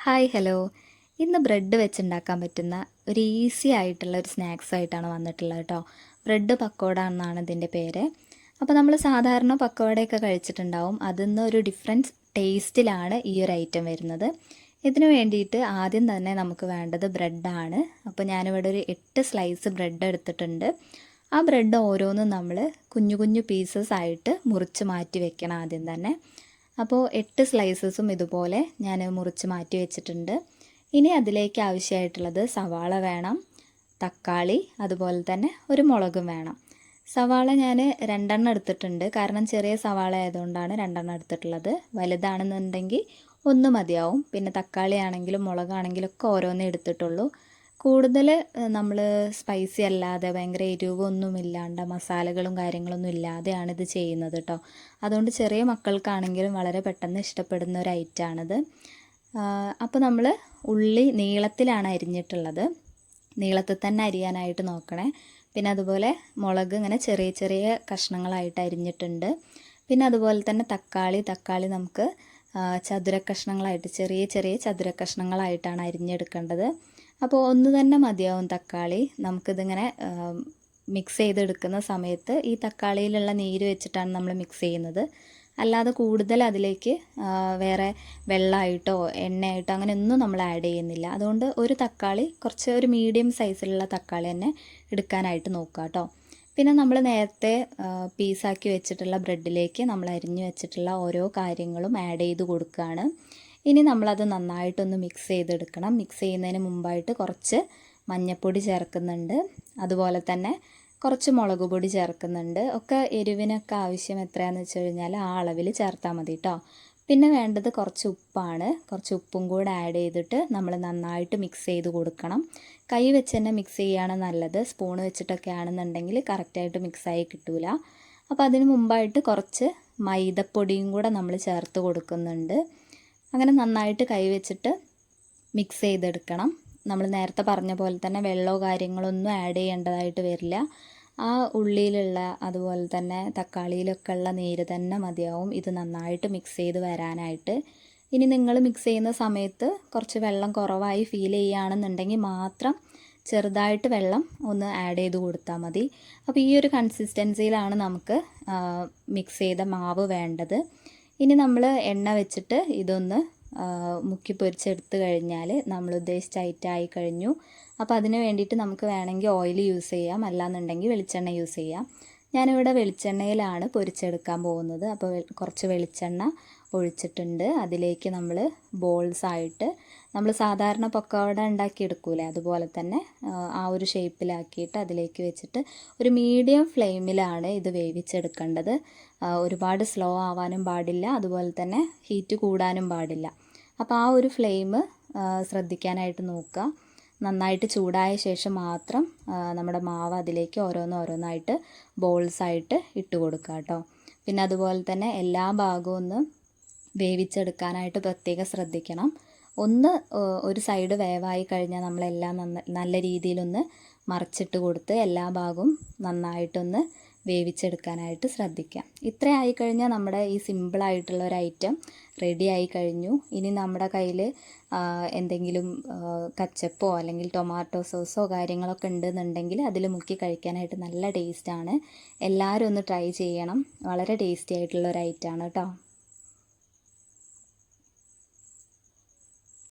Hi hello. ഇന്ന് bread വെച്ചുണ്ടാക്കാൻ പറ്റുന്ന ഒരു ഈസി ആയിട്ടുള്ള ഒരു സ്നാക്സ് ആയിട്ടാണ് വന്നിട്ടുള്ളത് കേട്ടോ. ബ്രെഡ് പക്കോട എന്നാണ് ഇതിൻ്റെ പേര്. അപ്പോൾ നമ്മൾ സാധാരണ പക്കോടയൊക്കെ കഴിച്ചിട്ടുണ്ടാവും. അതിൽ നിന്ന് ഒരു ഡിഫറൻസ് ടേസ്റ്റിലാണ് ഈ ഒരു ഐറ്റം വരുന്നത്. ഇതിന് വേണ്ടിയിട്ട് ആദ്യം തന്നെ നമുക്ക് വേണ്ടത് ബ്രെഡാണ്. അപ്പോൾ ഞാനിവിടെ ഒരു 8 സ്ലൈസ് ബ്രെഡ് എടുത്തിട്ടുണ്ട്. ആ ബ്രെഡ് ഓരോന്നും നമ്മൾ കുഞ്ഞു കുഞ്ഞു പീസസ് ആയിട്ട് മുറിച്ച് മാറ്റി വെക്കണം ആദ്യം തന്നെ. അപ്പോൾ 8 സ്ലൈസസും ഇതുപോലെ ഞാൻ മുറിച്ച് മാറ്റി വെച്ചിട്ടുണ്ട്. ഇനി അതിലേക്ക് ആവശ്യമായിട്ടുള്ളത് സവാള വേണം, തക്കാളി, അതുപോലെ തന്നെ ഒരു മുളകും വേണം. സവാള ഞാൻ 2 എടുത്തിട്ടുണ്ട്. കാരണം ചെറിയ സവാള ആയതുകൊണ്ടാണ് 2 എടുത്തിട്ടുള്ളത്. വലുതാണെന്നുണ്ടെങ്കിൽ 1 മതിയാവും. പിന്നെ തക്കാളി ആണെങ്കിലും മുളകാണെങ്കിലും ഒക്കെ ഓരോന്നേ എടുത്തിട്ടുള്ളൂ. കൂടുതൽ നമ്മൾ സ്പൈസി അല്ലാതെ ഭയങ്കര എരിവൊന്നും ഇല്ലാണ്ട് മസാലകളും കാര്യങ്ങളൊന്നും ഇല്ലാതെയാണ് ഇത് ചെയ്യുന്നത് കേട്ടോ. അതുകൊണ്ട് ചെറിയ മക്കൾക്കാണെങ്കിലും വളരെ പെട്ടെന്ന് ഇഷ്ടപ്പെടുന്ന ഒരു ഐറ്റമാണിത്. അപ്പോൾ നമ്മൾ ഉള്ളി നീളത്തിലാണ് അരിഞ്ഞിട്ടുള്ളത്. നീളത്തിൽ തന്നെ അരിയാനായിട്ട് നോക്കണേ. പിന്നെ അതുപോലെ മുളക് ഇങ്ങനെ ചെറിയ ചെറിയ കഷ്ണങ്ങളായിട്ട് അരിഞ്ഞിട്ടുണ്ട്. പിന്നെ അതുപോലെ തന്നെ തക്കാളി നമുക്ക് ചതുര കഷ്ണങ്ങളായിട്ട് ചെറിയ ചെറിയ ചതുര കഷ്ണങ്ങളായിട്ടാണ് അരിഞ്ഞെടുക്കേണ്ടത്. അപ്പോൾ ഒന്ന് തന്നെ മതിയാവും തക്കാളി. നമുക്കിതിങ്ങനെ മിക്സ് ചെയ്തെടുക്കുന്ന സമയത്ത് ഈ തക്കാളിയിലുള്ള നീര് വെച്ചിട്ടാണ് നമ്മൾ മിക്സ് ചെയ്യുന്നത്. അല്ലാതെ കൂടുതൽ അതിലേക്ക് വേറെ വെള്ളമായിട്ടോ എണ്ണയായിട്ടോ അങ്ങനെ ഒന്നും നമ്മൾ ആഡ് ചെയ്യുന്നില്ല. അതുകൊണ്ട് ഒരു തക്കാളി കുറച്ച് ഒരു മീഡിയം സൈസിലുള്ള തക്കാളി തന്നെ എടുക്കാനായിട്ട് നോക്കുക കേട്ടോ. പിന്നെ നമ്മൾ നേരത്തെ പീസാക്കി വെച്ചിട്ടുള്ള ബ്രെഡിലേക്ക് നമ്മൾ അരിഞ്ഞു വെച്ചിട്ടുള്ള ഓരോ കാര്യങ്ങളും ആഡ് ചെയ്ത് കൊടുക്കുകയാണ്. ഇനി നമ്മളത് നന്നായിട്ടൊന്ന് മിക്സ് ചെയ്തെടുക്കണം. മിക്സ് ചെയ്യുന്നതിന് മുമ്പായിട്ട് കുറച്ച് മഞ്ഞൾപ്പൊടി ചേർക്കുന്നുണ്ട്. അതുപോലെ തന്നെ കുറച്ച് മുളക് പൊടി ചേർക്കുന്നുണ്ട്. ഒക്കെ എരിവിനൊക്കെ ആവശ്യം എത്രയാണെന്ന് വെച്ച് കഴിഞ്ഞാൽ ആ അളവിൽ ചേർത്താൽ മതി കേട്ടോ. പിന്നെ വേണ്ടത് കുറച്ച് ഉപ്പാണ്. കുറച്ച് ഉപ്പും കൂടെ ആഡ് ചെയ്തിട്ട് നമ്മൾ നന്നായിട്ട് മിക്സ് ചെയ്ത് കൊടുക്കണം. കൈ വെച്ച് തന്നെ മിക്സ് ചെയ്യുകയാണ് നല്ലത്. സ്പൂൺ വെച്ചിട്ടൊക്കെ ആണെന്നുണ്ടെങ്കിൽ കറക്റ്റായിട്ട് മിക്സായി കിട്ടില്ല. അപ്പോൾ അതിന് മുമ്പായിട്ട് കുറച്ച് മൈദപ്പൊടിയും കൂടെ നമ്മൾ ചേർത്ത് കൊടുക്കുന്നുണ്ട്. അങ്ങനെ നന്നായിട്ട് കൈ വെച്ചിട്ട് മിക്സ് ചെയ്തെടുക്കണം. നമ്മൾ നേരത്തെ പറഞ്ഞ പോലെ തന്നെ വെള്ളമോ കാര്യങ്ങളൊന്നും ആഡ് ചെയ്യേണ്ടതായിട്ട് വരില്ല. ആ ഉള്ളിയിലുള്ള അതുപോലെ തന്നെ തക്കാളിയിലൊക്കെ ഉള്ള നീര് തന്നെ മതിയാവും ഇത് നന്നായിട്ട് മിക്സ് ചെയ്ത് വരാനായിട്ട്. ഇനി നിങ്ങൾ മിക്സ് ചെയ്യുന്ന സമയത്ത് കുറച്ച് വെള്ളം കുറവായി ഫീൽ ചെയ്യുകയാണെന്നുണ്ടെങ്കിൽ മാത്രം ചെറുതായിട്ട് വെള്ളം ഒന്ന് ആഡ് ചെയ്ത് കൊടുത്താൽ മതി. അപ്പോൾ ഈ ഒരു കൺസിസ്റ്റൻസിയിലാണ് നമുക്ക് മിക്സ് ചെയ്ത മാവ് വേണ്ടത്. ഇനി നമ്മൾ എണ്ണ വെച്ചിട്ട് ഇതൊന്ന് മുക്കി പൊരിച്ചെടുത്ത് കഴിഞ്ഞാൽ നമ്മൾ ഉദ്ദേശിച്ച ഐറ്റം ആയി കഴിഞ്ഞു. അപ്പോൾ അതിന് വേണ്ടിയിട്ട് നമുക്ക് വേണമെങ്കിൽ ഓയിൽ യൂസ് ചെയ്യാം, അല്ലാന്നുണ്ടെങ്കിൽ വെളിച്ചെണ്ണ യൂസ് ചെയ്യാം. ഞാനിവിടെ വെളിച്ചെണ്ണയിലാണ് പൊരിച്ചെടുക്കാൻ പോകുന്നത്. അപ്പോൾ കുറച്ച് വെളിച്ചെണ്ണ ഒഴിച്ചിട്ടുണ്ട്. അതിലേക്ക് നമ്മൾ ബോൾസായിട്ട് നമ്മൾ സാധാരണ പക്കോട ഉണ്ടാക്കിയെടുക്കൂലേ അതുപോലെ തന്നെ ആ ഒരു ഷേപ്പിലാക്കിയിട്ട് അതിലേക്ക് വെച്ചിട്ട് ഒരു മീഡിയം ഫ്ലെയിമിലാണ് ഇത് വേവിച്ചെടുക്കേണ്ടത്. ഒരുപാട് സ്ലോ ആവാനും പാടില്ല, അതുപോലെ തന്നെ ഹീറ്റ് കൂടാനും പാടില്ല. അപ്പോൾ ആ ഒരു ഫ്ലെയിം ശ്രദ്ധിക്കാനായിട്ട് നോക്കുക. നന്നായിട്ട് ചൂടായ ശേഷം മാത്രം നമ്മുടെ മാവ് അതിലേക്ക് ഓരോന്നായിട്ട് ബോൾസായിട്ട് ഇട്ട് കൊടുക്കുക കേട്ടോ. പിന്നെ അതുപോലെ തന്നെ എല്ലാ ഭാഗവും ഒന്ന് വേവിച്ചെടുക്കാനായിട്ട് പ്രത്യേകം ശ്രദ്ധിക്കണം. ഒരു സൈഡ് വേവായി കഴിഞ്ഞാൽ നമ്മളെല്ലാം നല്ല രീതിയിലൊന്ന് മറിച്ചിട്ട് കൊടുത്ത് എല്ലാ ഭാഗവും നന്നായിട്ടൊന്ന് വേവിച്ചെടുക്കാനായിട്ട് ശ്രദ്ധിക്കാം. ഇത്ര ആയിക്കഴിഞ്ഞാൽ നമ്മുടെ ഈ സിമ്പിളായിട്ടുള്ള ഒരു ഐറ്റം റെഡി ആയി കഴിഞ്ഞു. ഇനി നമ്മുടെ കയ്യിൽ എന്തെങ്കിലും കച്ചപ്പോ അല്ലെങ്കിൽ ടൊമാറ്റോ സോസോ കാര്യങ്ങളൊക്കെ ഉണ്ടെന്നുണ്ടെങ്കിൽ അതിൽ മുക്കി കഴിക്കാനായിട്ട് നല്ല ടേസ്റ്റാണ്. എല്ലാവരും ഒന്ന് ട്രൈ ചെയ്യണം. വളരെ ടേസ്റ്റി ആയിട്ടുള്ള ഒരു ഐറ്റമാണ് കേട്ടോ.